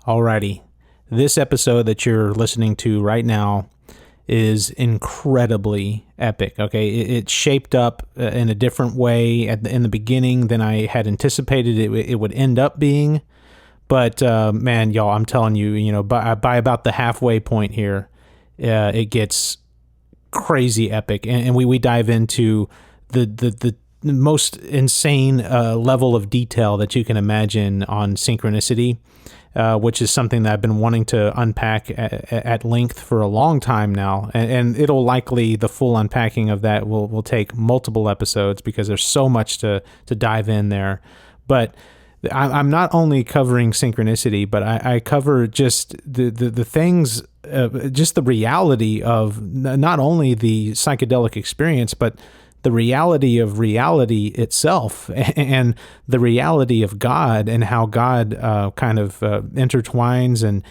Alrighty. This episode that you're listening to right now is incredibly epic. Okay, it shaped up in a different way in the beginning than I had anticipated it would end up being. But man, y'all, I'm telling you, by about the halfway point here, it gets crazy epic, and we dive into the most insane level of detail that you can imagine on synchronicity. Which is something that I've been wanting to unpack at length for a long time now. And it'll likely, the full unpacking of that will take multiple episodes because there's so much to dive in there. But I'm not only covering synchronicity, but I cover just the things, just the reality of not only the psychedelic experience, but the reality of reality itself and the reality of God and how God kind of intertwines and,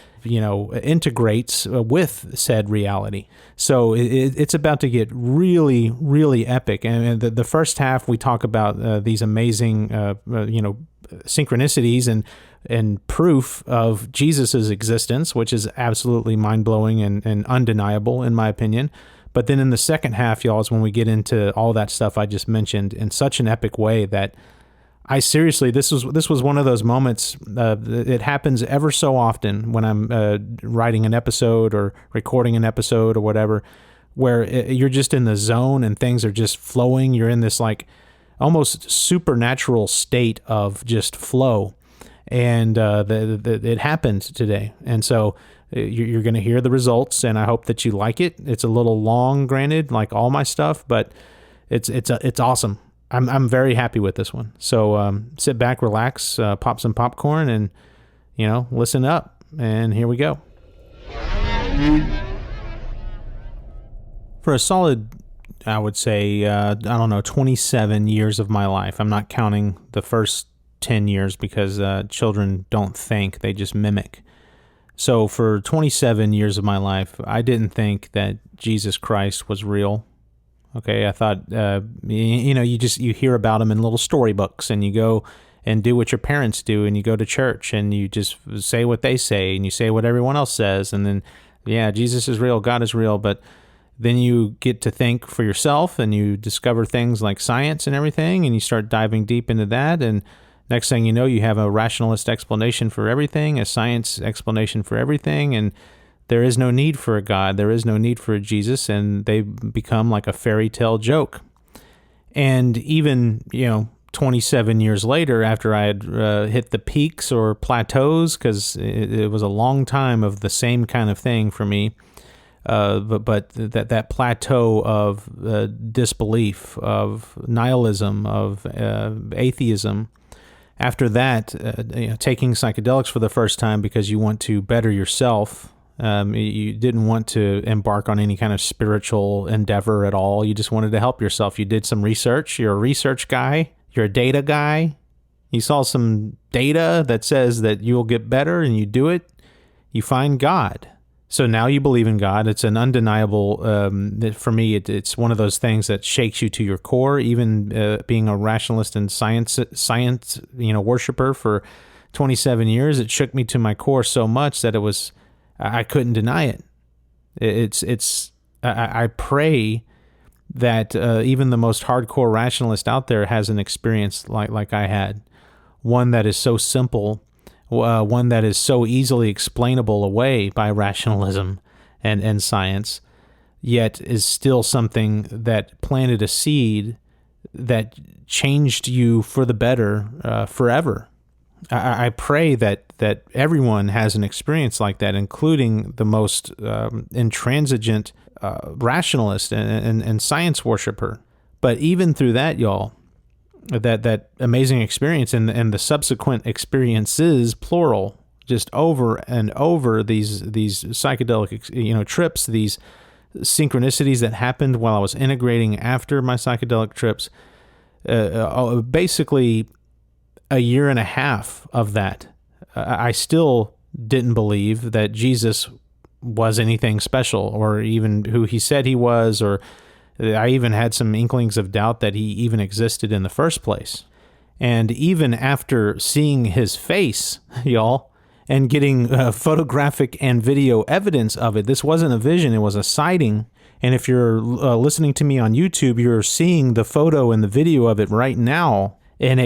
integrates with said reality. So it's about to get really, really epic. And the first half, we talk about these amazing, synchronicities and proof of Jesus's existence, which is absolutely mind-blowing and undeniable, in my opinion. But then in the second half, y'all, is when we get into all that stuff I just mentioned in such an epic way that I seriously, this was one of those moments. It happens ever so often when I'm writing an episode or recording an episode or whatever, where you're just in the zone and things are just flowing. You're in this like almost supernatural state of just flow. And it happened today. And so you're going to hear the results, and I hope that you like it. It's a little long, granted, like all my stuff, but it's awesome. I'm very happy with this one. So sit back, relax, pop some popcorn, and listen up. And here we go. For a solid, I would say, 27 years of my life. I'm not counting the first 10 years because children don't think, they just mimic. So for 27 years of my life, I didn't think that Jesus Christ was real. Okay, I thought, you hear about him in little storybooks, and you go and do what your parents do, and you go to church, and you just say what they say, and you say what everyone else says, and then, yeah, Jesus is real, God is real, but then you get to think for yourself, and you discover things like science and everything, and you start diving deep into that, and next thing you know, you have a rationalist explanation for everything, a science explanation for everything, and there is no need for a God. There is no need for a Jesus, and they become like a fairy tale joke. And even, 27 years later, after I had hit the peaks or plateaus, because it was a long time of the same kind of thing for me, but that plateau of disbelief, of nihilism, of atheism. After that, taking psychedelics for the first time because you want to better yourself. You didn't want to embark on any kind of spiritual endeavor at all. You just wanted to help yourself. You did some research. You're a research guy. You're a data guy. You saw some data that says that you'll get better, and you do it. You find God. So now you believe in God. It's an undeniable, for me, it's one of those things that shakes you to your core. Even being a rationalist and science, worshiper for 27 years, it shook me to my core so much that I couldn't deny it. I pray that even the most hardcore rationalist out there has an experience like I had, one that is so simple. One that is so easily explainable away by rationalism and science, yet is still something that planted a seed that changed you for the better forever. I pray that everyone has an experience like that, including the most intransigent rationalist and science worshiper. But even through that, y'all, that amazing experience and the subsequent experiences, plural, just over and over, these psychedelic trips, these synchronicities that happened while I was integrating after my psychedelic trips, basically a year and a half of that, I still didn't believe that Jesus was anything special, or even who he said he was, or I even had some inklings of doubt that he even existed in the first place. And even after seeing his face, y'all, and getting photographic and video evidence of it. This wasn't a vision, it was a sighting. And if you're listening to me on YouTube, you're seeing the photo and the video of it right now in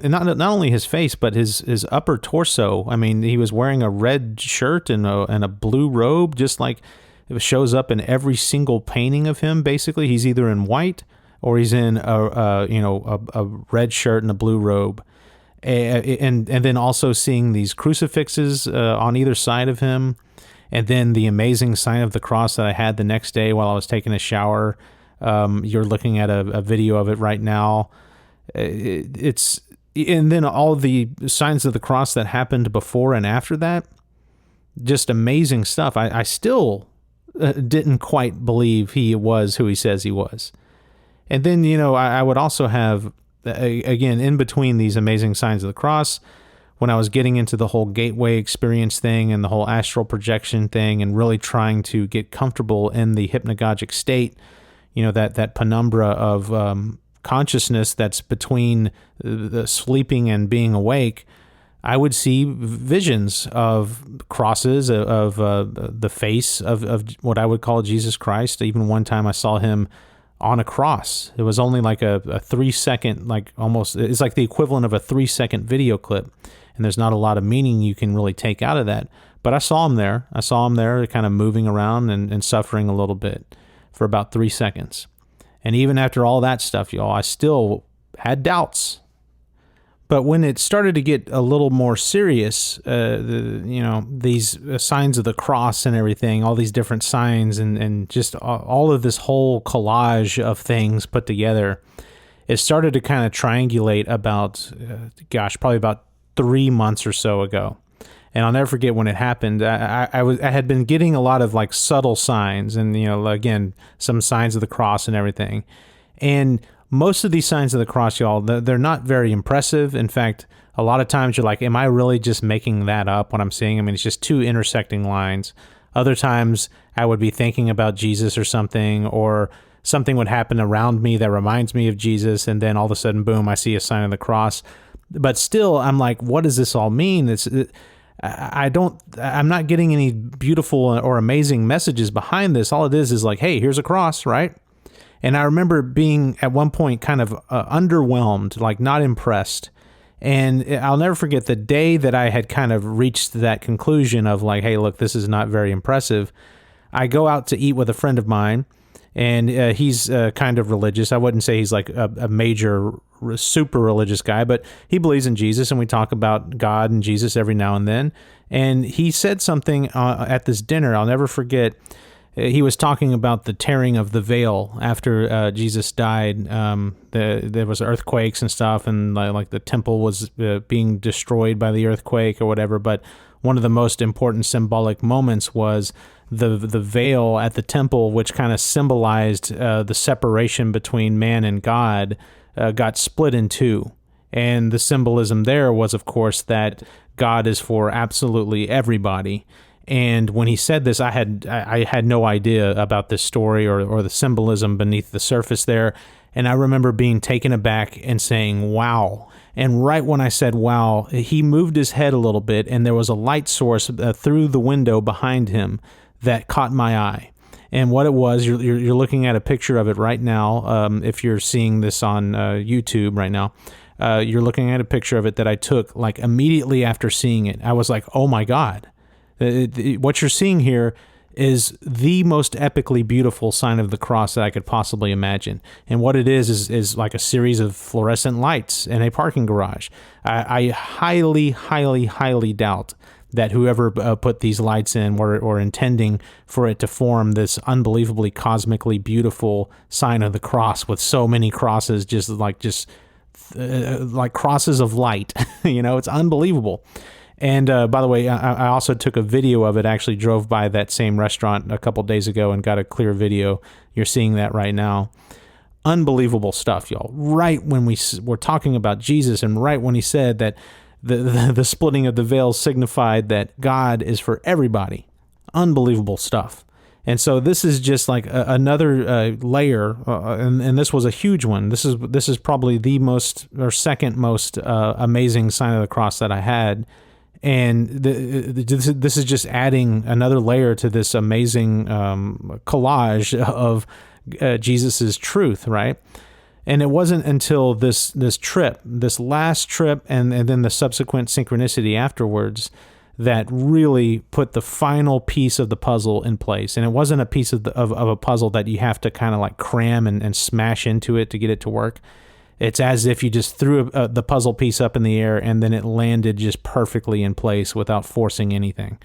not only his face, but his upper torso. I mean, he was wearing a red shirt and a blue robe, just like it shows up in every single painting of him. Basically, he's either in white or he's in a red shirt and a blue robe. And then also seeing these crucifixes on either side of him. And then the amazing sign of the cross that I had the next day while I was taking a shower. You're looking at a video of it right now. And then all the signs of the cross that happened before and after that. Just amazing stuff. I still didn't quite believe he was who he says he was. And then, I would also have, again, in between these amazing signs of the cross, when I was getting into the whole gateway experience thing and the whole astral projection thing and really trying to get comfortable in the hypnagogic state, that penumbra of consciousness that's between the sleeping and being awake, I would see visions of crosses, of the face of what I would call Jesus Christ. Even one time I saw him on a cross. It was only like a 3-second, it's like the equivalent of a 3-second video clip. And there's not a lot of meaning you can really take out of that. But I saw him there. Kind of moving around and suffering a little bit for about 3 seconds. And even after all that stuff, y'all, I still had doubts. But when it started to get a little more serious, these signs of the cross and everything, all these different signs and just all of this whole collage of things put together, it started to kind of triangulate about, probably about 3 months or so ago. And I'll never forget when it happened. I had been getting a lot of like subtle signs and, again, some signs of the cross and everything. And most of these signs of the cross, y'all, they're not very impressive. In fact, a lot of times you're like, am I really just making that up what I'm seeing? I mean, it's just two intersecting lines. Other times I would be thinking about Jesus or something would happen around me that reminds me of Jesus. And then all of a sudden, boom, I see a sign of the cross. But still, I'm like, what does this all mean? I'm not getting any beautiful or amazing messages behind this. All it is like, hey, here's a cross, right? And I remember being at one point kind of underwhelmed, like not impressed. And I'll never forget the day that I had kind of reached that conclusion of like, hey, look, this is not very impressive. I go out to eat with a friend of mine, and he's kind of religious. I wouldn't say he's like a major, super religious guy, but he believes in Jesus, and we talk about God and Jesus every now and then. And he said something at this dinner, I'll never forget. He was talking about the tearing of the veil after Jesus died. There was earthquakes and stuff, and like the temple was being destroyed by the earthquake or whatever. But one of the most important symbolic moments was the veil at the temple, which kind of symbolized the separation between man and God, got split in two. And the symbolism there was, of course, that God is for absolutely everybody. And when he said this, I had no idea about this story or the symbolism beneath the surface there. And I remember being taken aback and saying, wow. And right when I said, wow, he moved his head a little bit, and there was a light source through the window behind him that caught my eye. And what it was, you're looking at a picture of it right now. If you're seeing this on YouTube right now, you're looking at a picture of it that I took like immediately after seeing it. I was like, oh my God. What you're seeing here is the most epically beautiful sign of the cross that I could possibly imagine. And what it is like a series of fluorescent lights in a parking garage. I highly, highly, highly doubt that whoever put these lights in were intending for it to form this unbelievably cosmically beautiful sign of the cross with so many crosses, just like crosses of light. It's unbelievable. And by the way, I also took a video of it. I actually drove by that same restaurant a couple days ago and got a clear video. You're seeing that right now. Unbelievable stuff, y'all. Right when we were talking about Jesus, and right when he said that the splitting of the veil signified that God is for everybody. Unbelievable stuff. And so this is just like another layer, and this was a huge one. This is probably the most or second most amazing sign of the cross that I had. And this is just adding another layer to this amazing collage of Jesus's truth, right? And it wasn't until this trip, this last trip, and then the subsequent synchronicity afterwards, that really put the final piece of the puzzle in place. And it wasn't a piece of a puzzle that you have to kind of like cram and smash into it to get it to work. It's as if you just threw the puzzle piece up in the air and then it landed just perfectly in place without forcing anything.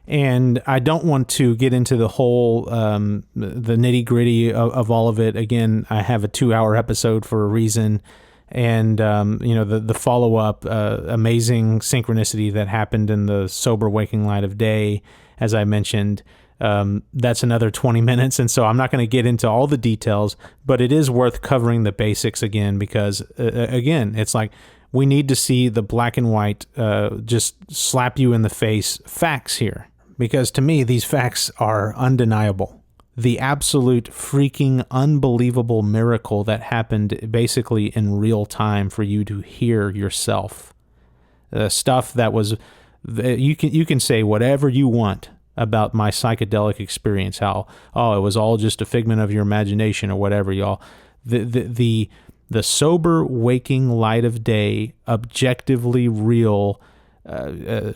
And I don't want to get into the whole, the nitty gritty of all of it. Again, I have a 2-hour episode for a reason. And, the follow-up, amazing synchronicity that happened in the sober waking light of day, as I mentioned, that's another 20 minutes. And so I'm not going to get into all the details, but it is worth covering the basics again, because again, it's like we need to see the black and white, just slap you in the face facts here, because to me, these facts are undeniable. The absolute freaking unbelievable miracle that happened basically in real time for you to hear yourself. Stuff that was, you can say whatever you want about my psychedelic experience, how, it was all just a figment of your imagination or whatever, y'all. The sober waking light of day, objectively real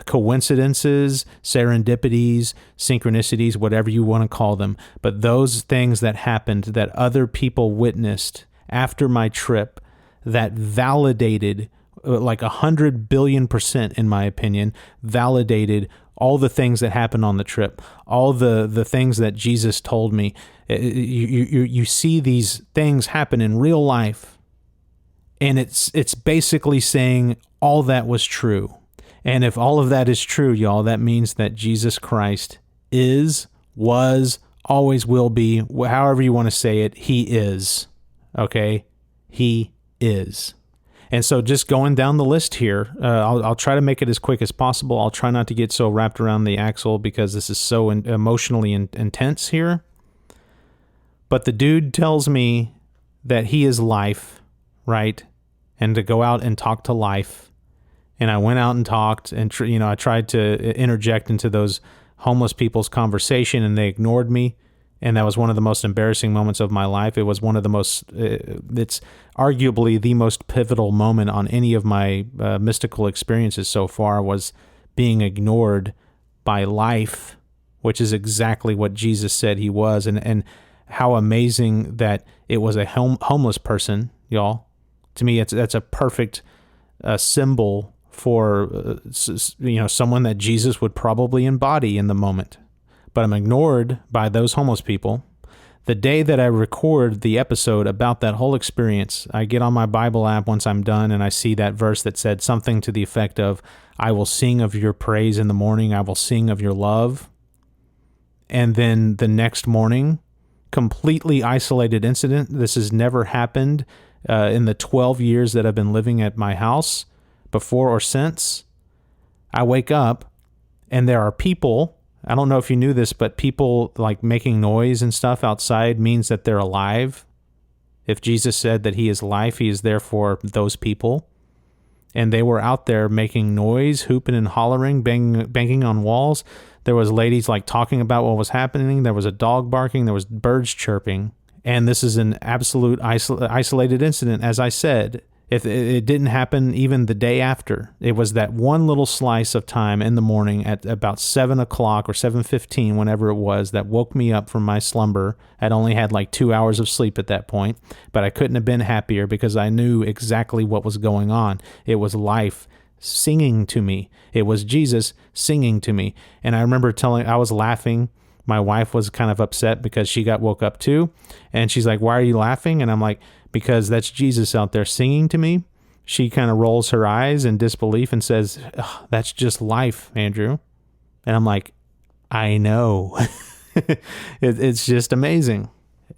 coincidences, serendipities, synchronicities, whatever you want to call them, but those things that happened that other people witnessed after my trip that validated, like 100 billion%, in my opinion, validated all the things that happened on the trip, all the things that Jesus told me. You see these things happen in real life, and it's basically saying all that was true. And if all of that is true, y'all, that means that Jesus Christ is, was, always will be, however you want to say it, he is. Okay? He is. And so just going down the list here, I'll try to make it as quick as possible. I'll try not to get so wrapped around the axle because this is so emotionally intense here. But the dude tells me that he is life, right? And to go out and talk to life. And I went out and talked, and I tried to interject into those homeless people's conversation, and they ignored me. And that was one of the most embarrassing moments of my life. It was one of the most, it's arguably the most pivotal moment on any of my mystical experiences so far, was being ignored by life, which is exactly what Jesus said he was. And how amazing that it was a homeless person, y'all. To me, that's a perfect symbol for, someone that Jesus would probably embody in the moment. But I'm ignored by those homeless people. The day that I record the episode about that whole experience, I get on my Bible app once I'm done, and I see that verse that said something to the effect of, I will sing of your praise in the morning, I will sing of your love. And then the next morning, completely isolated incident. This has never happened in the 12 years that I've been living at my house, before or since. I wake up, and there are people, I don't know if you knew this, but people like making noise and stuff outside means that they're alive. If Jesus said that he is life, he is therefore those people. And they were out there making noise, hooping and hollering, banging on walls. There was ladies like talking about what was happening. There was a dog barking. There was birds chirping. And this is an absolute isolated incident, as I said. If it didn't happen even the day after, it was that one little slice of time in the morning at about 7 o'clock or 7:15, whenever it was, that woke me up from my slumber. I'd only had like 2 hours of sleep at that point, but I couldn't have been happier because I knew exactly what was going on. It was life singing to me. It was Jesus singing to me. And I remember I was laughing. My wife was kind of upset because she got woke up too. And she's like, "Why are you laughing?" And I'm like, "Because that's Jesus out there singing to me." She kind of rolls her eyes in disbelief and says, "That's just life, Andrew." And I'm like, "I know." It's just amazing.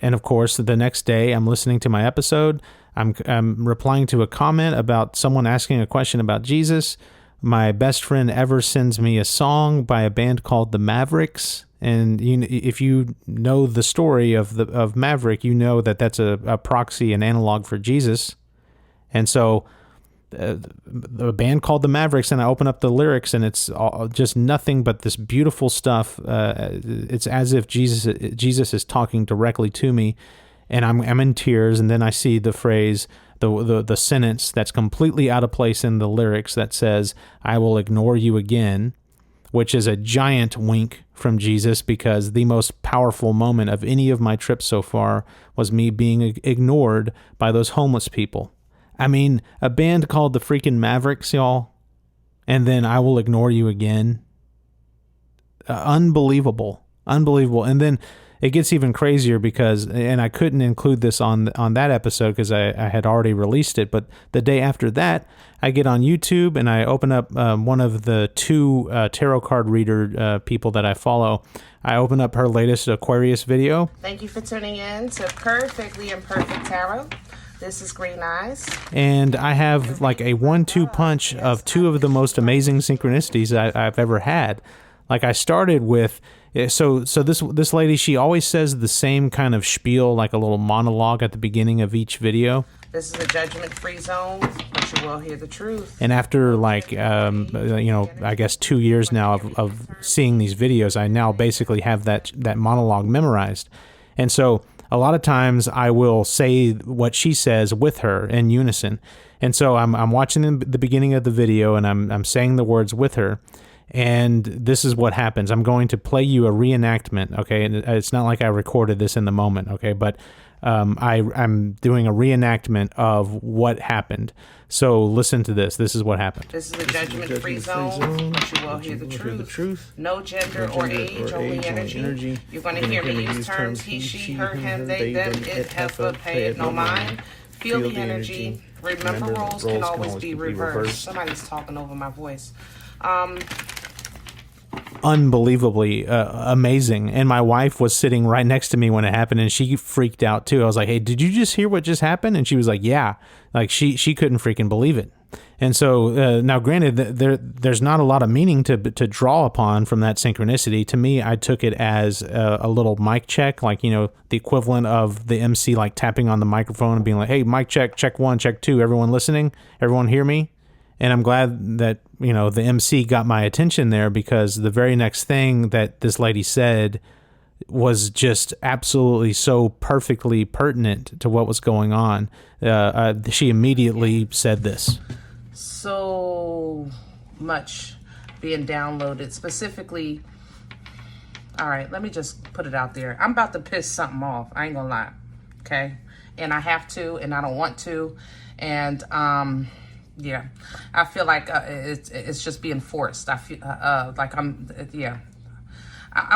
And of course, the next day I'm listening to my episode. I'm replying to a comment about someone asking a question about Jesus. My best friend ever sends me a song by a band called the Mavericks. And if you know the story of Maverick, you know that that's a proxy, an analog for Jesus. And so a band called the Mavericks, and I open up the lyrics, and it's just nothing but this beautiful stuff. It's as if Jesus is talking directly to me, and I'm in tears. And then I see the phrase, the sentence that's completely out of place in the lyrics that says, "I will ignore you again," which is a giant wink from Jesus, because the most powerful moment of any of my trips so far was me being ignored by those homeless people. I mean, a band called the freaking Mavericks, y'all, and then "I will ignore you again." Unbelievable. Unbelievable. And then it gets even crazier because, and I couldn't include this on that episode because I had already released it, but the day after that, I get on YouTube and I open up one of the two tarot card reader people that I follow. I open up her latest Aquarius video. Thank you for tuning in to Perfectly Imperfect Tarot. This is Green Eyes. And I have like a 1-2 punch of two of the most amazing synchronicities I've ever had. Like I started with, so this lady, she always says the same kind of spiel, like a little monologue at the beginning of each video. This is a judgment-free zone, but you will hear the truth. And after like, I guess 2 years now of seeing these videos, I now basically have that monologue memorized. And so a lot of times I will say what she says with her in unison. And so I'm watching the beginning of the video and I'm saying the words with her. And this is what happens. I'm going to play you a reenactment, okay? And it's not like I recorded this in the moment, okay? But I'm doing a reenactment of what happened. So listen to this. This is what happened. This is a judgment-free zone, but you will hear the truth. No gender or age, only energy. You're going to hear me use terms he, she, her, him, they, them, it, heifer, pay it, no mind. Feel the energy. Remember, roles can always be reversed. Somebody's talking over my voice. Unbelievably amazing. And my wife was sitting right next to me when it happened, and she freaked out too. I was like, "Hey, did you just hear what just happened?" And she was like, "Yeah." Like she couldn't freaking believe it. And so now granted, there's not a lot of meaning to draw upon from that synchronicity. To me, I took it as a little mic check, like, the equivalent of the MC like tapping on the microphone and being like, "Hey, mic check, check 1, check 2, everyone listening, everyone hear me?" And I'm glad that, the MC got my attention there, because the very next thing that this lady said was just absolutely so perfectly pertinent to what was going on. She immediately said this. So much being downloaded, specifically. All right, let me just put it out there. I'm about to piss something off. I ain't gonna lie. Okay. And I have to, and I don't want to. And, yeah, I feel like it's just being forced. I feel like I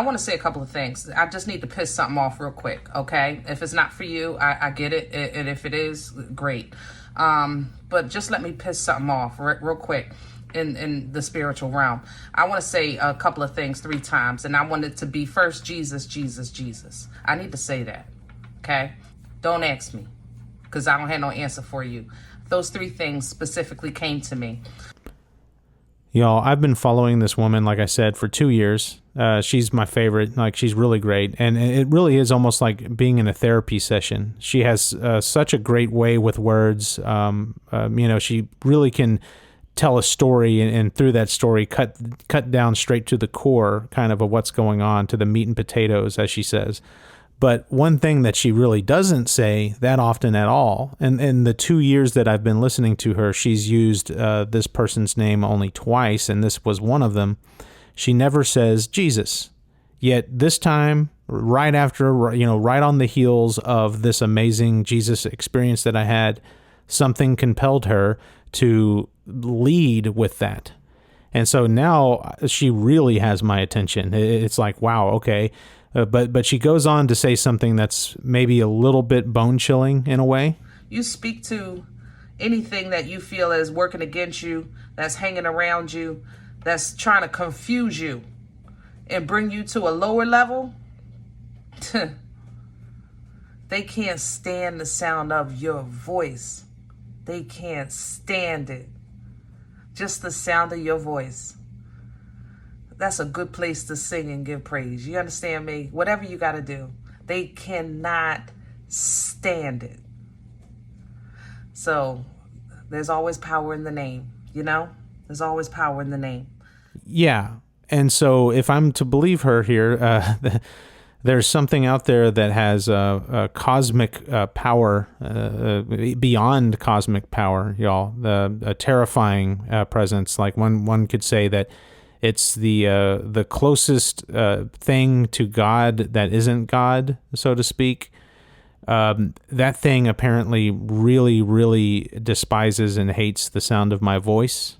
want to say a couple of things. I just need to piss something off real quick, okay? If it's not for you, I get it. And if it is, great. But just let me piss something off real quick in the spiritual realm. I want to say a couple of things 3 times. And I want it to be first, Jesus, Jesus, Jesus. I need to say that, okay? Don't ask me, because I don't have no answer for you. Those 3 things specifically came to me. Y'all, I've been following this woman, like I said, for 2 years. She's my favorite. Like, she's really great. And it really is almost like being in a therapy session. She has such a great way with words. She really can tell a story and through that story cut down straight to the core kind of what's going on, to the meat and potatoes, as she says. But one thing that she really doesn't say that often at all, and in the 2 years that I've been listening to her, she's used this person's name only twice, and this was one of them. She never says Jesus. Yet this time, right after, right on the heels of this amazing Jesus experience that I had, something compelled her to lead with that. And so now she really has my attention. It's like, wow, okay. But she goes on to say something that's maybe a little bit bone-chilling in a way. You speak to anything that you feel is working against you, that's hanging around you, that's trying to confuse you and bring you to a lower level. They can't stand the sound of your voice. They can't stand it. Just the sound of your voice. That's a good place to sing and give praise. You understand me? Whatever you got to do. They cannot stand it. So There's always power in the name, you know? There's always power in the name. Yeah. And so if I'm to believe her here, there's something out there that has a cosmic power, beyond cosmic power, y'all. A terrifying presence. Like one could say that it's the closest thing to God that isn't God, so to speak. That thing apparently really, really despises and hates the sound of my voice.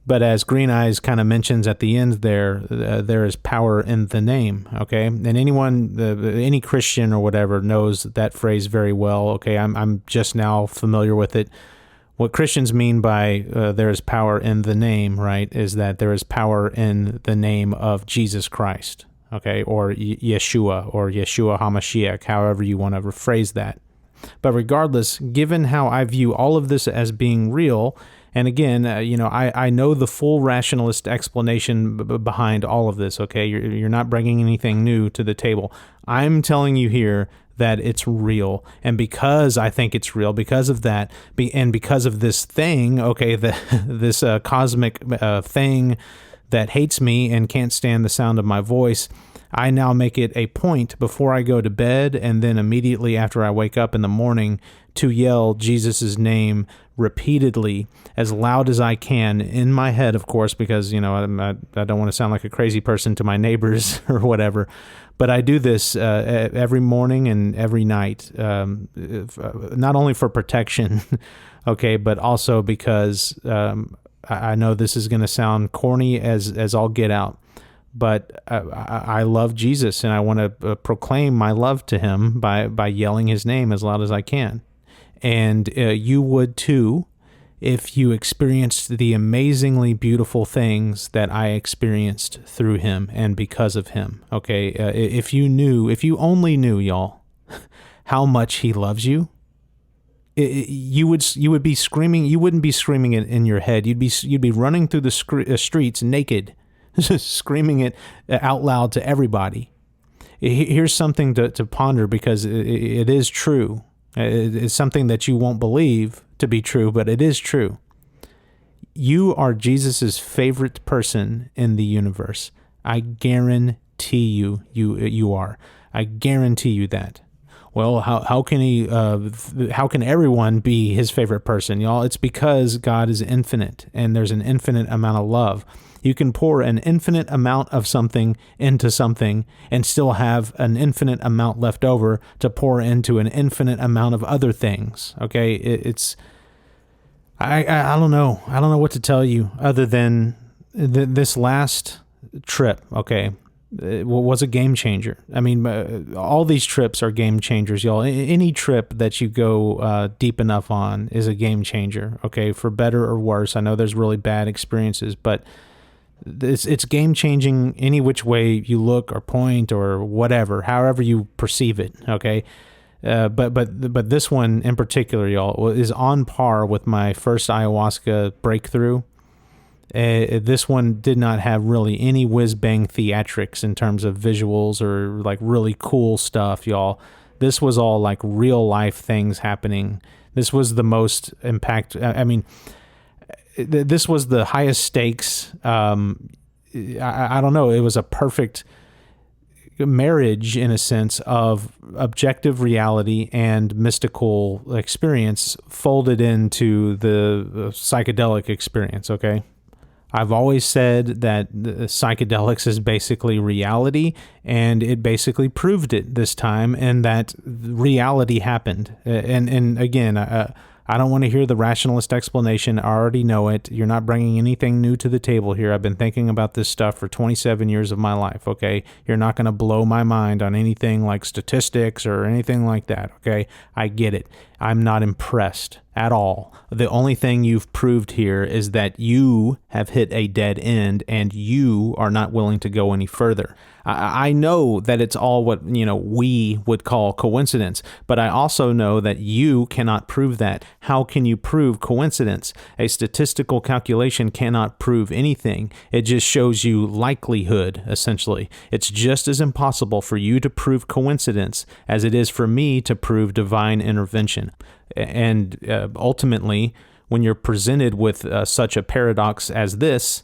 But as Green Eyes kind of mentions at the end there is power in the name, okay? And any Christian or whatever knows that phrase very well, okay? I'm just now familiar with it. What Christians mean by there is power in the name, right, is that there is power in the name of Jesus Christ, okay? Or Yeshua HaMashiach, however you want to rephrase that. But regardless, given how I view all of this as being real, and again, I know the full rationalist explanation behind all of this, okay? You're not bringing anything new to the table. I'm telling you here that it's real. And because I think it's real, because of that, and because of this thing, okay, this cosmic thing that hates me and can't stand the sound of my voice, I now make it a point before I go to bed and then immediately after I wake up in the morning to yell Jesus' name repeatedly as loud as I can in my head, of course, because, I don't want to sound like a crazy person to my neighbors or whatever. But I do this every morning and every night, not only for protection, okay, but also because I know this is going to sound corny as all get out. But I love Jesus, and I want to proclaim my love to him by yelling his name as loud as I can. And you would too if you experienced the amazingly beautiful things that I experienced through him and because of him. Okay, if you only knew, y'all, how much he loves you, you would be screaming. You wouldn't be screaming it in your head. You'd be running through the streets naked, screaming it out loud to everybody. Here's something to ponder, because it is true. It's something that you won't believe to be true, but it is true. You are Jesus's favorite person in the universe. I guarantee you are. I guarantee you that. Well, how can everyone be his favorite person, y'all? It's because God is infinite, and there's an infinite amount of love. You can pour an infinite amount of something into something and still have an infinite amount left over to pour into an infinite amount of other things. Okay, I don't know. I don't know what to tell you other than this last trip. Okay, it was a game changer. I mean, all these trips are game changers, y'all. Any trip that you go deep enough on is a game changer. Okay, for better or worse. I know there's really bad experiences, but it's game changing any which way you look or point or whatever, however you perceive it. Okay, but this one in particular, y'all, is on par with my first ayahuasca breakthrough. This one did not have really any whiz bang theatrics in terms of visuals or like really cool stuff, y'all. This was all like real life things happening. This was the most impact. I mean, this was the highest stakes. I don't know. It was a perfect marriage in a sense of objective reality and mystical experience folded into the psychedelic experience. Okay. I've always said that psychedelics is basically reality, and it basically proved it this time, and that reality happened. And again, I don't want to hear the rationalist explanation. I already know it. You're not bringing anything new to the table here. I've been thinking about this stuff for 27 years of my life, okay? You're not going to blow my mind on anything like statistics or anything like that, okay? I get it. I'm not impressed at all. The only thing you've proved here is that you have hit a dead end and you are not willing to go any further. I know that it's all what, we would call coincidence, but I also know that you cannot prove that. How can you prove coincidence? A statistical calculation cannot prove anything. It just shows you likelihood, essentially. It's just as impossible for you to prove coincidence as it is for me to prove divine intervention. And ultimately, when you're presented with such a paradox as this,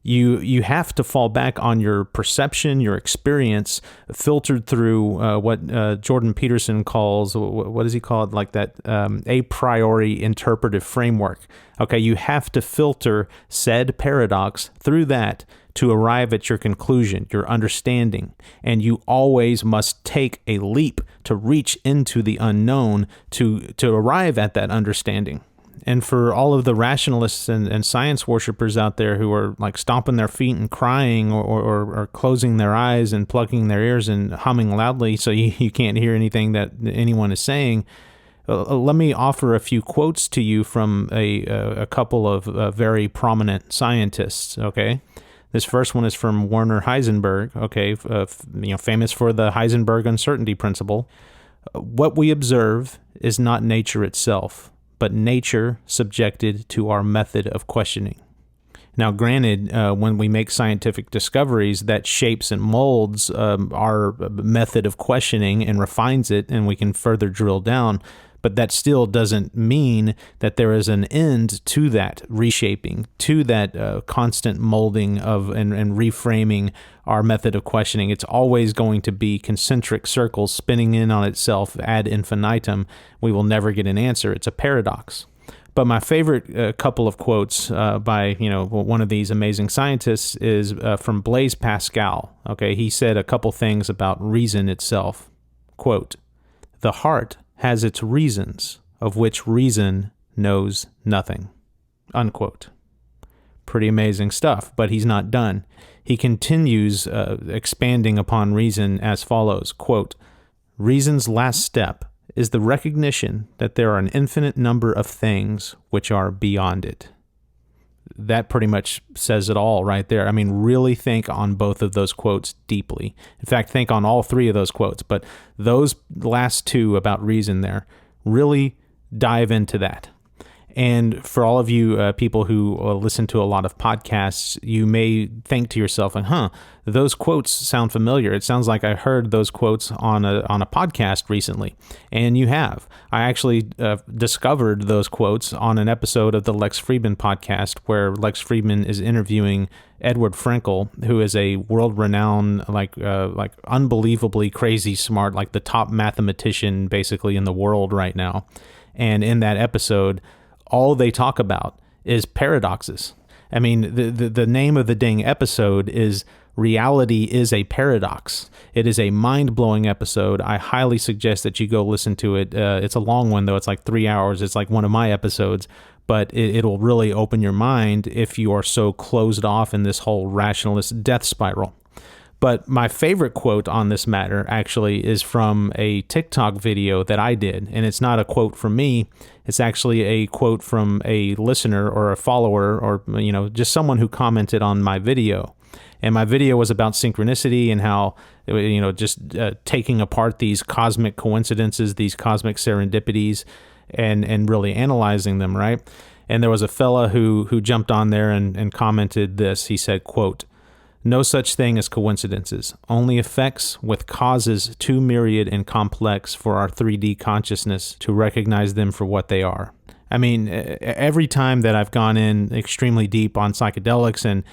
you have to fall back on your perception, your experience, filtered through what Jordan Peterson calls, what does he call it, like that a priori interpretive framework. Okay, you have to filter said paradox through that to arrive at your conclusion, your understanding, and you always must take a leap to reach into the unknown to arrive at that understanding. And for all of the rationalists and science worshipers out there who are like stomping their feet and crying or closing their eyes and plugging their ears and humming loudly so you can't hear anything that anyone is saying, let me offer a few quotes to you from a couple of very prominent scientists, okay? This first one is from Werner Heisenberg, okay, famous for the Heisenberg uncertainty principle. What we observe is not nature itself, but nature subjected to our method of questioning. Now, granted, when we make scientific discoveries, that shapes and molds our method of questioning and refines it, and we can further drill down. But that still doesn't mean that there is an end to that reshaping, to that constant molding of and reframing our method of questioning. It's always going to be concentric circles spinning in on itself ad infinitum. We will never get an answer. It's a paradox. But my favorite couple of quotes by one of these amazing scientists is from Blaise Pascal. Okay, he said a couple things about reason itself. Quote, "The heart has its reasons, of which reason knows nothing." Unquote. Pretty amazing stuff, but he's not done. He continues expanding upon reason as follows, quote, "Reason's last step is the recognition that there are an infinite number of things which are beyond it." That pretty much says it all right there. I mean, really think on both of those quotes deeply. In fact, think on all three of those quotes, but those last two about reason there, really dive into that. And for all of you people who listen to a lot of podcasts, you may think to yourself, those quotes sound familiar. It sounds like I heard those quotes on a podcast recently. And you have. I actually discovered those quotes on an episode of the Lex Fridman podcast where Lex Fridman is interviewing Edward Frankel, who is a world-renowned, like unbelievably crazy smart, like the top mathematician basically in the world right now. And in that episode, all they talk about is paradoxes. I mean, the name of the dang episode is Reality is a Paradox. It is a mind-blowing episode. I highly suggest that you go listen to it. It's a long one, though. It's like 3 hours. It's like one of my episodes. But it'll really open your mind if you are so closed off in this whole rationalist death spiral. But my favorite quote on this matter actually is from a TikTok video that I did. And it's not a quote from me. It's actually a quote from a listener or a follower or, just someone who commented on my video. And my video was about synchronicity and how, just taking apart these cosmic coincidences, these cosmic serendipities, and really analyzing them, right? And there was a fella who jumped on there and commented this. He said, quote, "No such thing as coincidences, only effects with causes too myriad and complex for our 3D consciousness to recognize them for what they are." I mean, every time that I've gone in extremely deep on psychedelics and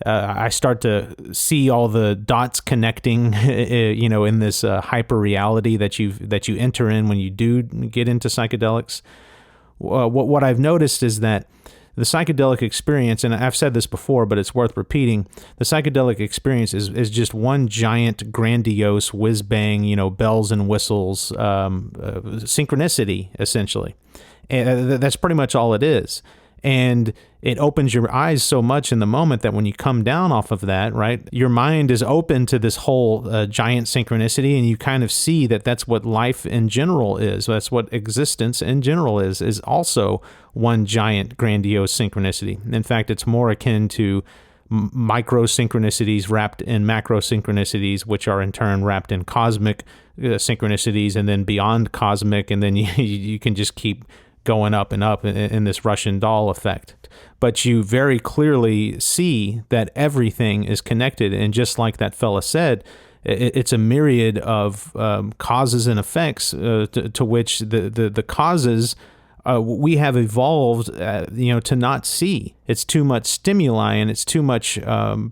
I start to see all the dots connecting, in this hyper reality that you enter in when you do get into psychedelics. What I've noticed is that the psychedelic experience, and I've said this before, but it's worth repeating, the psychedelic experience is just one giant, grandiose, whiz-bang, bells and whistles, synchronicity, essentially. And that's pretty much all it is. And it opens your eyes so much in the moment that when you come down off of that, right, your mind is open to this whole giant synchronicity, and you kind of see that that's what life in general is. That's what existence in general is also one giant, grandiose synchronicity. In fact, it's more akin to micro synchronicities wrapped in macro synchronicities, which are in turn wrapped in cosmic synchronicities, and then beyond cosmic, and then you can just keep going up and up in this Russian doll effect. But you very clearly see that everything is connected. And just like that fella said, it's a myriad of causes and effects to which the causes we have evolved, to not see. It's too much stimuli and it's too much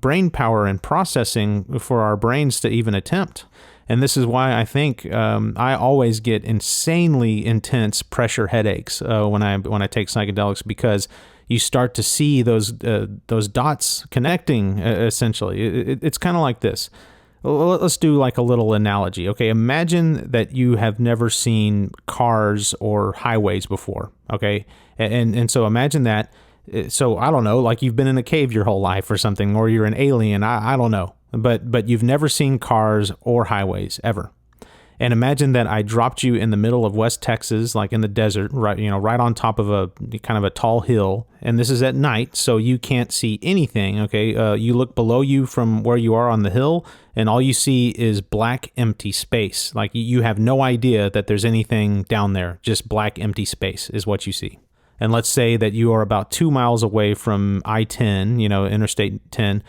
brain power and processing for our brains to even attempt. And this is why I think I always get insanely intense pressure headaches when I take psychedelics, because you start to see those dots connecting. Essentially, it's kind of like this. Let's do like a little analogy. Okay, imagine that you have never seen cars or highways before. Okay, and so imagine that. So I don't know, like you've been in a cave your whole life or something, or you're an alien. I don't know, but you've never seen cars or highways ever. And imagine that I dropped you in the middle of West Texas, like in the desert, right on top of a kind of a tall hill. And this is at night, so you can't see anything. Okay, you look below you from where you are on the hill, and all you see is black, empty space. Like you have no idea that there's anything down there. Just black, empty space is what you see. And let's say that you are about 2 miles away from I-10, Interstate 10,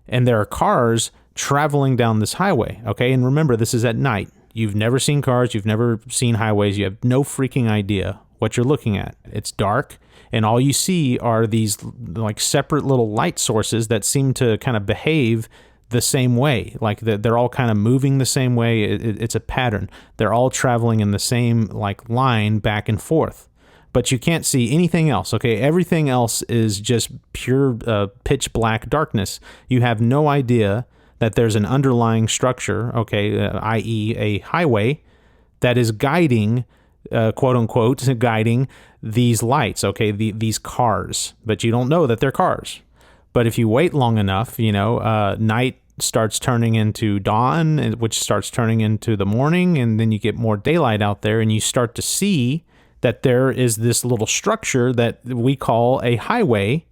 and there are cars traveling down this highway. Okay, and remember, this is at night. You've never seen cars, you've never seen highways, you have no freaking idea what you're looking at. It's dark, and all you see are these like separate little light sources that seem to kind of behave the same way. Like they're all kind of moving the same way. It's a pattern. They're all traveling in the same like line back and forth. But you can't see anything else, okay? Everything else is just pure pitch black darkness. You have no idea that there's an underlying structure, okay, i.e. a highway, that is guiding, quote unquote, guiding these lights, okay, these cars. But you don't know that they're cars. But if you wait long enough, night starts turning into dawn, which starts turning into the morning, and then you get more daylight out there, and you start to see that there is this little structure that we call a highway,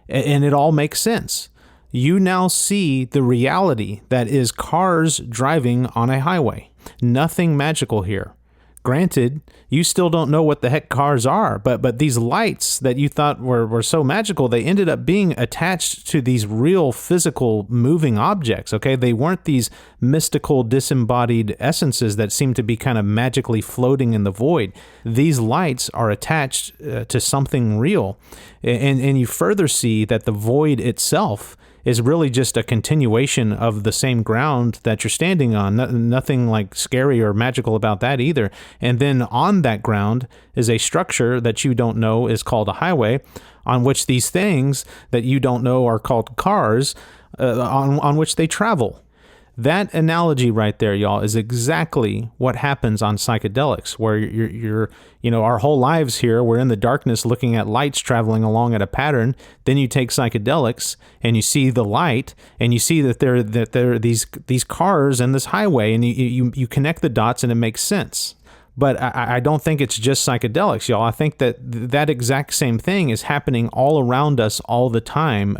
and it all makes sense. You now see the reality that is cars driving on a highway. Nothing magical here. Granted, you still don't know what the heck cars are, but these lights that you thought were so magical, they ended up being attached to these real physical moving objects, okay? They weren't these mystical disembodied essences that seem to be kind of magically floating in the void. These lights are attached to something real. And you further see that the void itself is really just a continuation of the same ground that you're standing on. Nothing like scary or magical about that either. And then on that ground is a structure that you don't know is called a highway, on which these things that you don't know are called cars, on which they travel. That analogy right there, y'all, is exactly what happens on psychedelics, where you're our whole lives here, we're in the darkness looking at lights traveling along at a pattern. Then you take psychedelics and you see the light, and you see that there are these cars and this highway, and you connect the dots and it makes sense. But I don't think it's just psychedelics, y'all. I think that exact same thing is happening all around us all the time,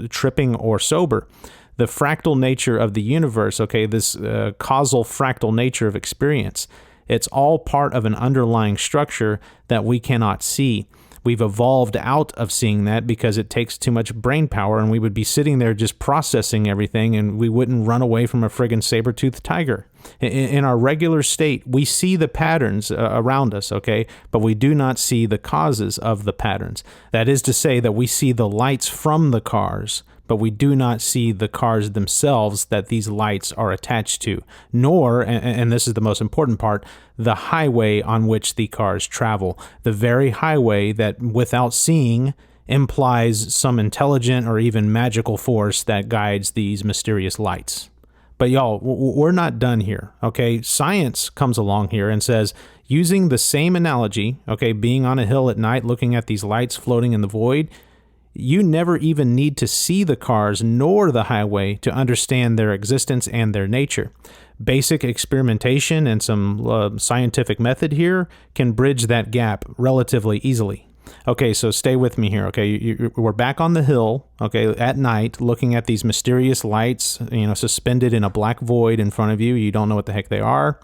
tripping or sober. The fractal nature of the universe, okay, this causal fractal nature of experience, it's all part of an underlying structure that we cannot see. We've evolved out of seeing that because it takes too much brain power, and we would be sitting there just processing everything, and we wouldn't run away from a friggin' saber-toothed tiger. In our regular state, we see the patterns around us, okay, but we do not see the causes of the patterns. That is to say that we see the lights from the cars, but we do not see the cars themselves that these lights are attached to, nor, and this is the most important part, the highway on which the cars travel. The very highway that, without seeing, implies some intelligent or even magical force that guides these mysterious lights. But y'all, we're not done here, okay? Science comes along here and says, using the same analogy, okay, being on a hill at night looking at these lights floating in the void, you never even need to see the cars nor the highway to understand their existence and their nature. Basic experimentation and some scientific method here can bridge that gap relatively easily. Okay, so stay with me here, okay? We're back on the hill, okay, at night, looking at these mysterious lights, suspended in a black void in front of you. You don't know what the heck they are.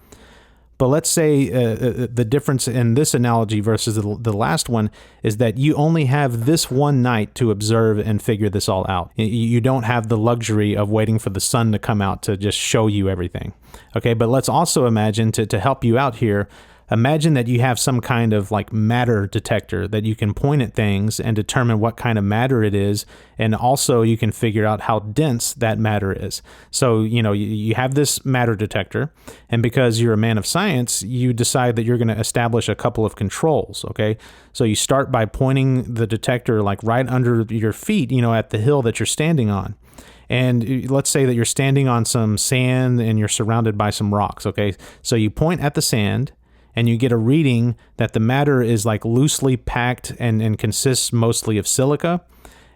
But let's say the difference in this analogy versus the last one is that you only have this one night to observe and figure this all out. You don't have the luxury of waiting for the sun to come out to just show you everything. Okay, but let's also imagine, to help you out here, imagine that you have some kind of like matter detector that you can point at things and determine what kind of matter it is. And also you can figure out how dense that matter is. So, you have this matter detector, and because you're a man of science, you decide that you're going to establish a couple of controls. Okay. So you start by pointing the detector like right under your feet, at the hill that you're standing on. And let's say that you're standing on some sand and you're surrounded by some rocks, okay? So you point at the sand and you get a reading that the matter is like loosely packed and consists mostly of silica.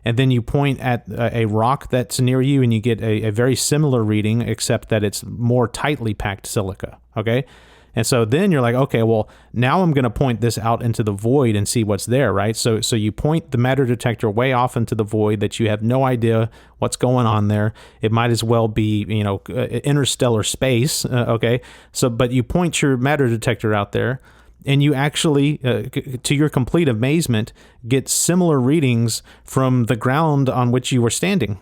And then you point at a rock that's near you and you get a very similar reading, except that it's more tightly packed silica, okay? And so then you're like, okay, well, now I'm going to point this out into the void and see what's there, right? So you point the matter detector way off into the void that you have no idea what's going on there. It might as well be, interstellar space, okay? But you point your matter detector out there, and you actually, to your complete amazement, get similar readings from the ground on which you were standing.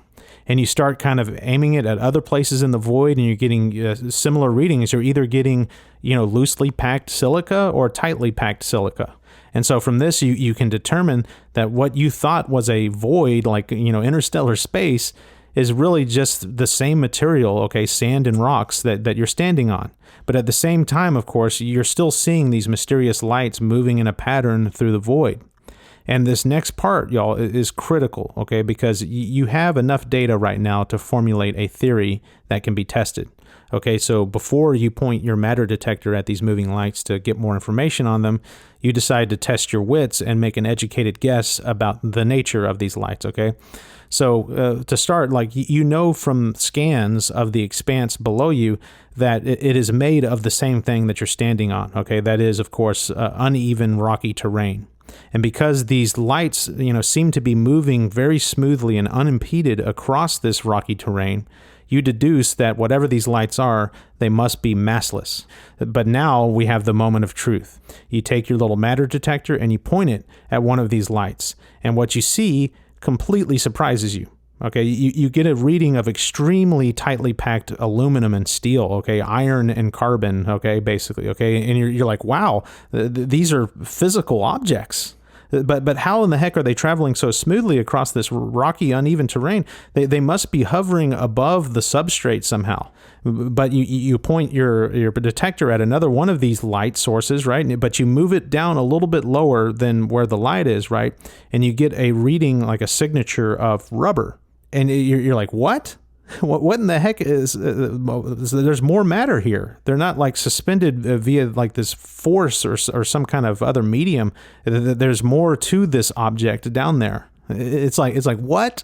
And you start kind of aiming it at other places in the void, and you're getting similar readings. You're either getting, loosely packed silica or tightly packed silica. And so from this, you can determine that what you thought was a void, like, interstellar space, is really just the same material, okay, sand and rocks that you're standing on. But at the same time, of course, you're still seeing these mysterious lights moving in a pattern through the void. And this next part, y'all, is critical, okay, because you have enough data right now to formulate a theory that can be tested. Okay, so before you point your matter detector at these moving lights to get more information on them, you decide to test your wits and make an educated guess about the nature of these lights, okay? So to start, like, from scans of the expanse below you that it is made of the same thing that you're standing on, okay? That is, of course, uneven, rocky terrain. And because these lights, seem to be moving very smoothly and unimpeded across this rocky terrain, you deduce that whatever these lights are, they must be massless. But now we have the moment of truth. You take your little matter detector and you point it at one of these lights, and what you see completely surprises you. Okay, you get a reading of extremely tightly packed aluminum and steel, okay, iron and carbon, okay, basically, okay, and you're like, wow, these are physical objects. But how in the heck are they traveling so smoothly across this rocky, uneven terrain? They must be hovering above the substrate somehow. But you point your detector at another one of these light sources, right? But you move it down a little bit lower than where the light is, right? And you get a reading like a signature of rubber. And you're like, what? What in the heck is? There's more matter here. They're not like suspended via like this force or some kind of other medium. There's more to this object down there. It's like what?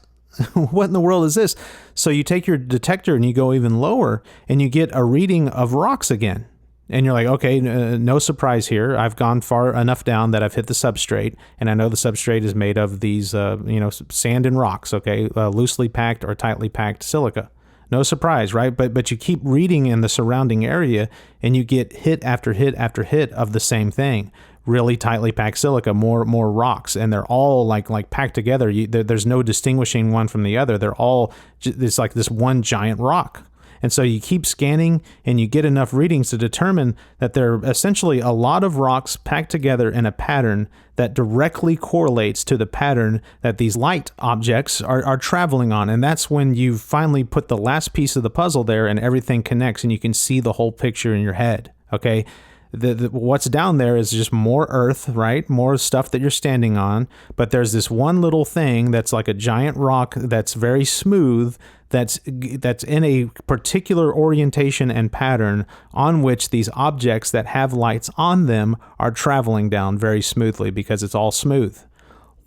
What in the world is this? So you take your detector and you go even lower, and you get a reading of rocks again. And you're like, okay, no surprise here. I've gone far enough down that I've hit the substrate, and I know the substrate is made of these, sand and rocks, okay, loosely packed or tightly packed silica. No surprise, right? But you keep reading in the surrounding area, and you get hit after hit after hit of the same thing. Really tightly packed silica, more rocks, and they're all like packed together. There's no distinguishing one from the other. They're all, it's like this one giant rock. And so you keep scanning, and you get enough readings to determine that there are essentially a lot of rocks packed together in a pattern that directly correlates to the pattern that these light objects are traveling on. And that's when you finally put the last piece of the puzzle there, and everything connects, and you can see the whole picture in your head, okay? What's down there is just more earth, right? More stuff that you're standing on. But there's this one little thing that's like a giant rock that's very smooth, that's in a particular orientation and pattern on which these objects that have lights on them are traveling down very smoothly because it's all smooth.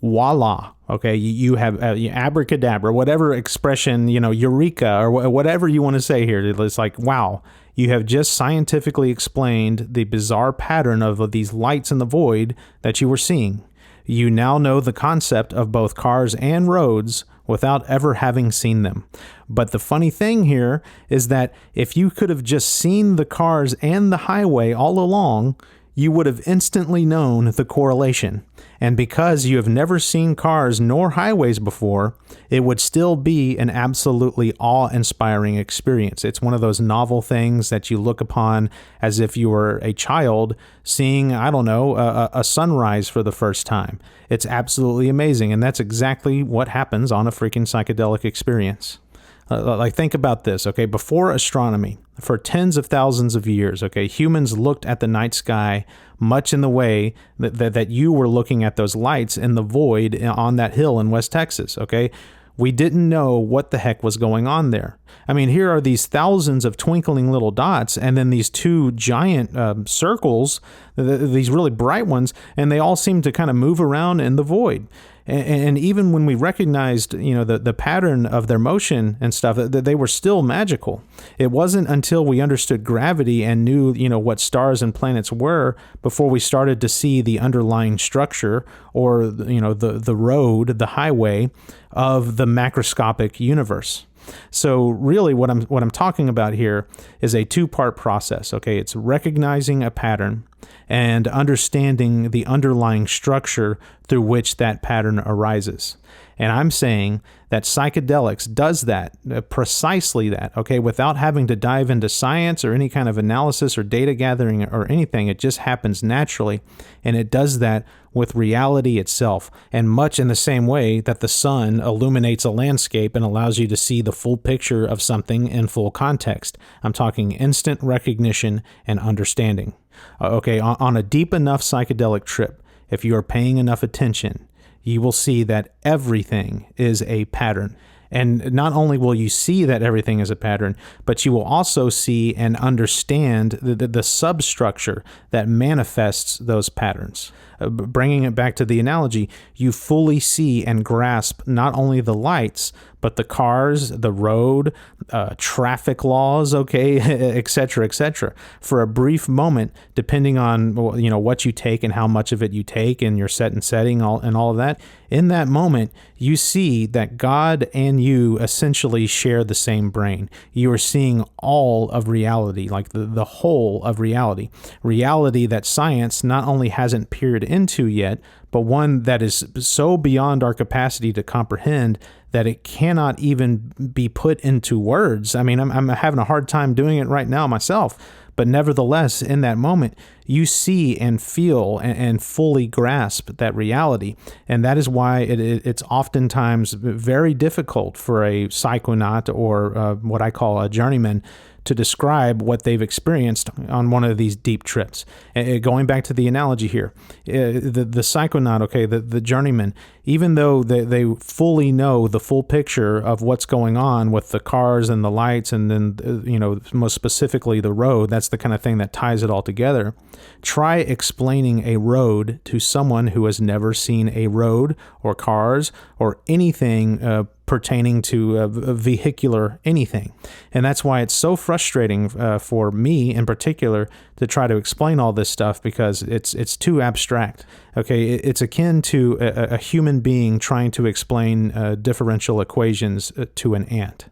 Voila. Okay, you have abracadabra, whatever expression, eureka, or whatever you want to say here. It's like, wow, you have just scientifically explained the bizarre pattern of these lights in the void that you were seeing. You now know the concept of both cars and roads without ever having seen them. But the funny thing here is that if you could have just seen the cars and the highway all along, you would have instantly known the correlation. And because you have never seen cars nor highways before, it would still be an absolutely awe-inspiring experience. It's one of those novel things that you look upon as if you were a child seeing, I don't know, a sunrise for the first time. It's absolutely amazing, and that's exactly what happens on a freaking psychedelic experience. Like, think about this, okay? Before astronomy, for tens of thousands of years, okay, humans looked at the night sky much in the way that you were looking at those lights in the void on that hill in West Texas, okay? We didn't know what the heck was going on there. I mean, here are these thousands of twinkling little dots, and then these two giant circles, these really bright ones, and they all seem to kind of move around in the void. And even when we recognized, the pattern of their motion and stuff, that they were still magical. It wasn't until we understood gravity and knew, what stars and planets were before we started to see the underlying structure or, the road, the highway of the macroscopic universe. So really what I'm talking about here is a two-part process, okay? It's recognizing a pattern and understanding the underlying structure through which that pattern arises. And I'm saying that psychedelics does that, precisely that, okay, without having to dive into science or any kind of analysis or data gathering or anything. It just happens naturally, and it does that with reality itself, and much in the same way that the sun illuminates a landscape and allows you to see the full picture of something in full context. I'm talking instant recognition and understanding. Okay, on a deep enough psychedelic trip, if you are paying enough attention, you will see that everything is a pattern. And not only will you see that everything is a pattern, but you will also see and understand the substructure that manifests those patterns. Bringing it back to the analogy, you fully see and grasp not only the lights, but the cars, the road, traffic laws, okay, et cetera, et cetera. For a brief moment, depending on what you take and how much of it you take and your set and setting and all of that, in that moment, you see that God and you essentially share the same brain. You are seeing all of reality, like the whole of reality. Reality that science not only hasn't peered into yet, but one that is so beyond our capacity to comprehend that it cannot even be put into words. I mean, I'm having a hard time doing it right now myself, but nevertheless, in that moment, you see and feel and fully grasp that reality. And that is why it's oftentimes very difficult for a psychonaut or what I call a journeyman to describe what they've experienced on one of these deep trips. Going back to the analogy here, the psychonaut, okay, the journeyman, even though they fully know the full picture of what's going on with the cars and the lights and then, most specifically the road, that's the kind of thing that ties it all together. Try explaining a road to someone who has never seen a road or cars or anything pertaining to a vehicular anything. And that's why it's so frustrating for me in particular to try to explain all this stuff, because it's too abstract. Okay, it's akin to a human being trying to explain differential equations to an ant.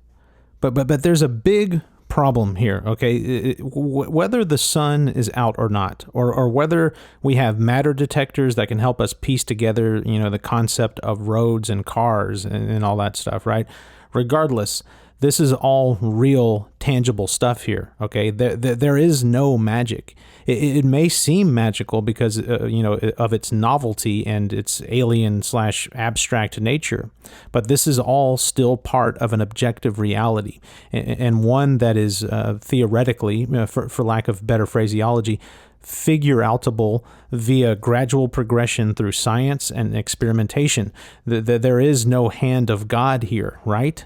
But there's a big problem here, okay? Whether the sun is out or not, or whether we have matter detectors that can help us piece together, the concept of roads and cars and all that stuff, right? Regardless, this is all real, tangible stuff here, okay? There is no magic. It may seem magical because, of its novelty and its alien/abstract nature, but this is all still part of an objective reality, and one that is theoretically, for lack of better phraseology, figure-outable via gradual progression through science and experimentation. There is no hand of God here, right?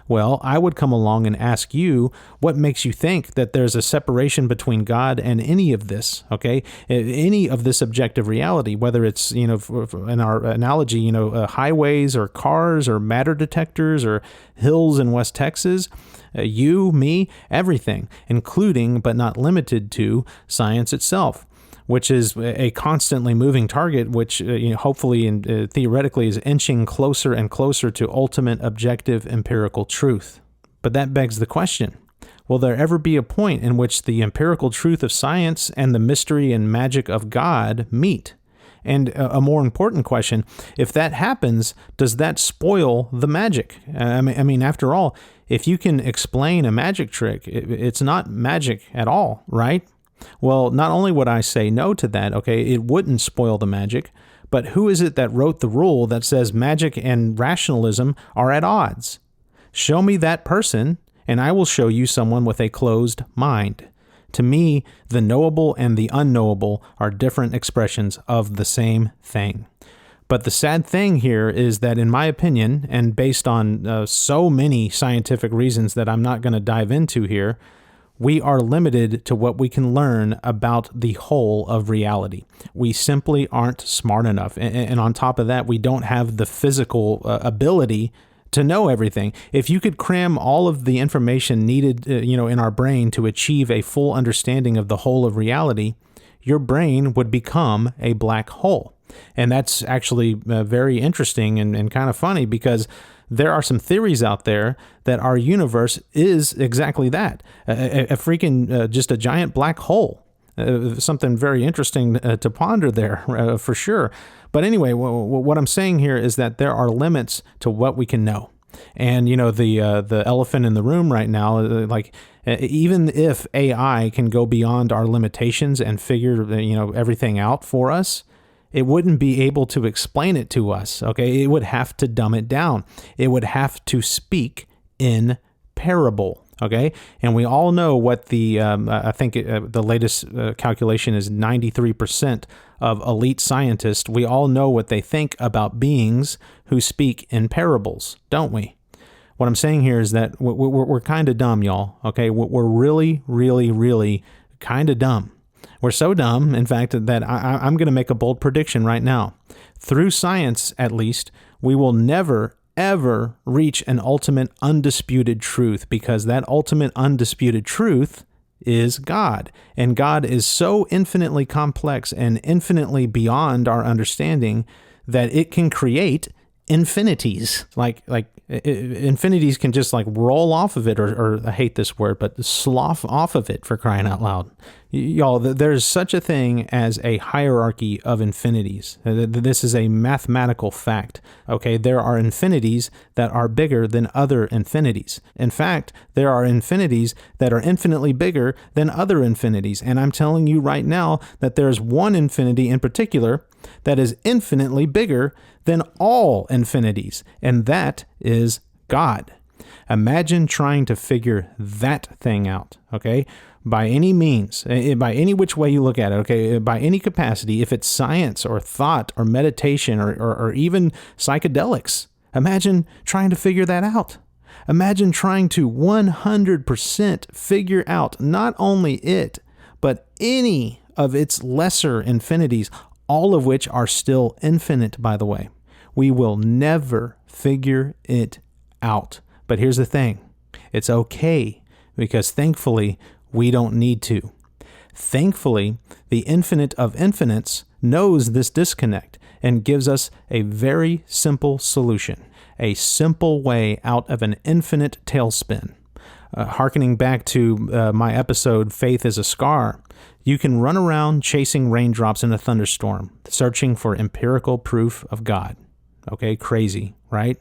Well, I would come along and ask you, what makes you think that there's a separation between God and any of this, okay? Any of this objective reality, whether it's, in our analogy, highways or cars or matter detectors or hills in West Texas, you, me, everything, including but not limited to science itself, which is a constantly moving target, which hopefully and theoretically is inching closer and closer to ultimate objective empirical truth. But that begs the question, will there ever be a point in which the empirical truth of science and the mystery and magic of God meet? And a more important question, if that happens, does that spoil the magic? I mean, after all, if you can explain a magic trick, it's not magic at all, right? Well, not only would I say no to that, okay, it wouldn't spoil the magic, but who is it that wrote the rule that says magic and rationalism are at odds? Show me that person, and I will show you someone with a closed mind. To me, the knowable and the unknowable are different expressions of the same thing. But the sad thing here is that, in my opinion, and based on so many scientific reasons that I'm not going to dive into here, we are limited to what we can learn about the whole of reality. We simply aren't smart enough. And on top of that, we don't have the physical ability to know everything. If you could cram all of the information needed, in our brain to achieve a full understanding of the whole of reality, your brain would become a black hole. And that's actually very interesting and kind of funny, because there are some theories out there that our universe is exactly that, a freaking just a giant black hole. Something very interesting to ponder there, for sure. But anyway, what I'm saying here is that there are limits to what we can know. And, the elephant in the room right now, even if AI can go beyond our limitations and figure, everything out for us, it wouldn't be able to explain it to us, okay? It would have to dumb it down. It would have to speak in parable, okay? And we all know what I think the latest calculation is 93% of elite scientists. We all know what they think about beings who speak in parables, don't we? What I'm saying here is that we're kind of dumb, y'all, okay? We're really, really, really kind of dumb. We're so dumb, in fact, that I'm going to make a bold prediction right now. Through science, at least, we will never, ever reach an ultimate undisputed truth, because that ultimate undisputed truth is God. And God is so infinitely complex and infinitely beyond our understanding that it can create infinities. Like infinities can just roll off of it, or I hate this word, but slough off of it, for crying out loud. Y'all, there's such a thing as a hierarchy of infinities. This is a mathematical fact, okay? There are infinities that are bigger than other infinities. In fact, there are infinities that are infinitely bigger than other infinities. And I'm telling you right now that there's one infinity in particular that is infinitely bigger than all infinities, and that is God. Imagine trying to figure that thing out, okay? By any means, by any which way you look at it, okay, by any capacity, if it's science or thought or meditation or even psychedelics, imagine trying to figure that out. Imagine trying to 100% figure out not only it, but any of its lesser infinities, all of which are still infinite, by the way. We will never figure it out. But here's the thing. It's okay, because thankfully, we don't need to. Thankfully, the infinite of infinites knows this disconnect and gives us a very simple solution, a simple way out of an infinite tailspin. Harkening back to my episode, Faith is a Scar, you can run around chasing raindrops in a thunderstorm, searching for empirical proof of God. Okay, crazy, right?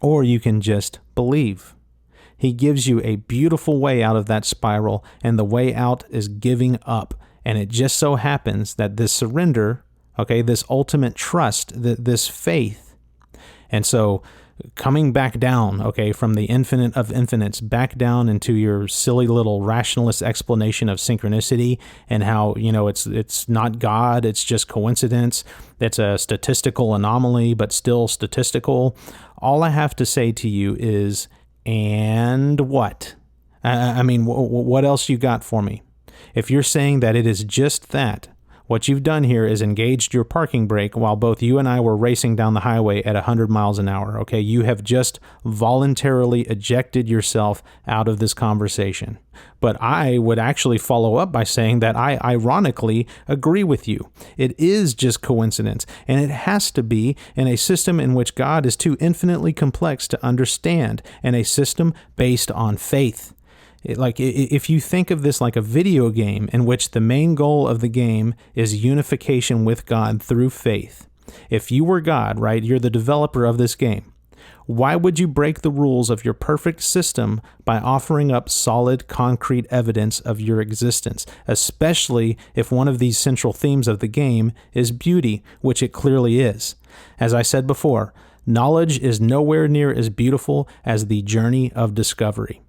Or you can just believe. He gives you a beautiful way out of that spiral, and the way out is giving up. And it just so happens that this surrender, okay, this ultimate trust, this faith, and so coming back down, okay, from the infinite of infinites back down into your silly little rationalist explanation of synchronicity and how, it's not God, it's just coincidence, it's a statistical anomaly, but still statistical. All I have to say to you is, and what? What else you got for me? If you're saying that it is just that, what you've done here is engaged your parking brake while both you and I were racing down the highway at 100 miles an hour, okay? You have just voluntarily ejected yourself out of this conversation. But I would actually follow up by saying that I ironically agree with you. It is just coincidence, and it has to be in a system in which God is too infinitely complex to understand, and a system based on faith. If you think of this like a video game in which the main goal of the game is unification with God through faith. If you were God, right, you're the developer of this game. Why would you break the rules of your perfect system by offering up solid, concrete evidence of your existence, especially if one of these central themes of the game is beauty, which it clearly is? As I said before, knowledge is nowhere near as beautiful as the journey of discovery.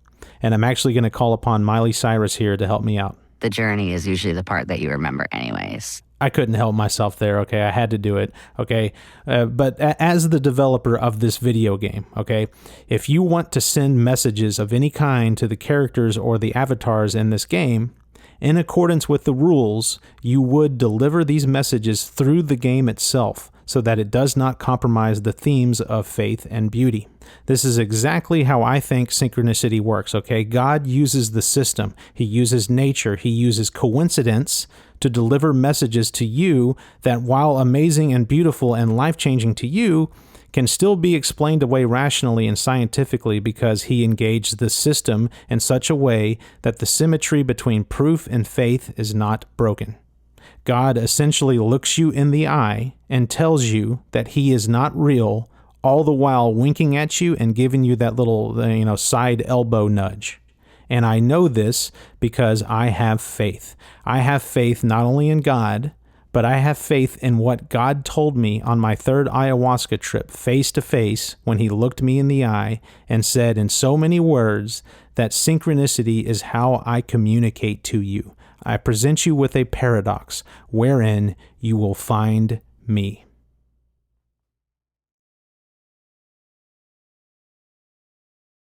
And I'm actually going to call upon Miley Cyrus here to help me out. The journey is usually the part that you remember anyways. I couldn't help myself there, okay? I had to do it, okay? But as the developer of this video game, okay, if you want to send messages of any kind to the characters or the avatars in this game, in accordance with the rules, you would deliver these messages through the game itself so that it does not compromise the themes of faith and beauty. This is exactly how I think synchronicity works, okay? God uses the system. He uses nature. He uses coincidence to deliver messages to you that, while amazing and beautiful and life-changing to you, can still be explained away rationally and scientifically because he engaged the system in such a way that the symmetry between proof and faith is not broken. God essentially looks you in the eye and tells you that he is not real, all the while winking at you and giving you that little, side elbow nudge. And I know this because I have faith. I have faith not only in God, but I have faith in what God told me on my third ayahuasca trip, face to face, when he looked me in the eye and said in so many words that synchronicity is how I communicate to you. I present you with a paradox wherein you will find me.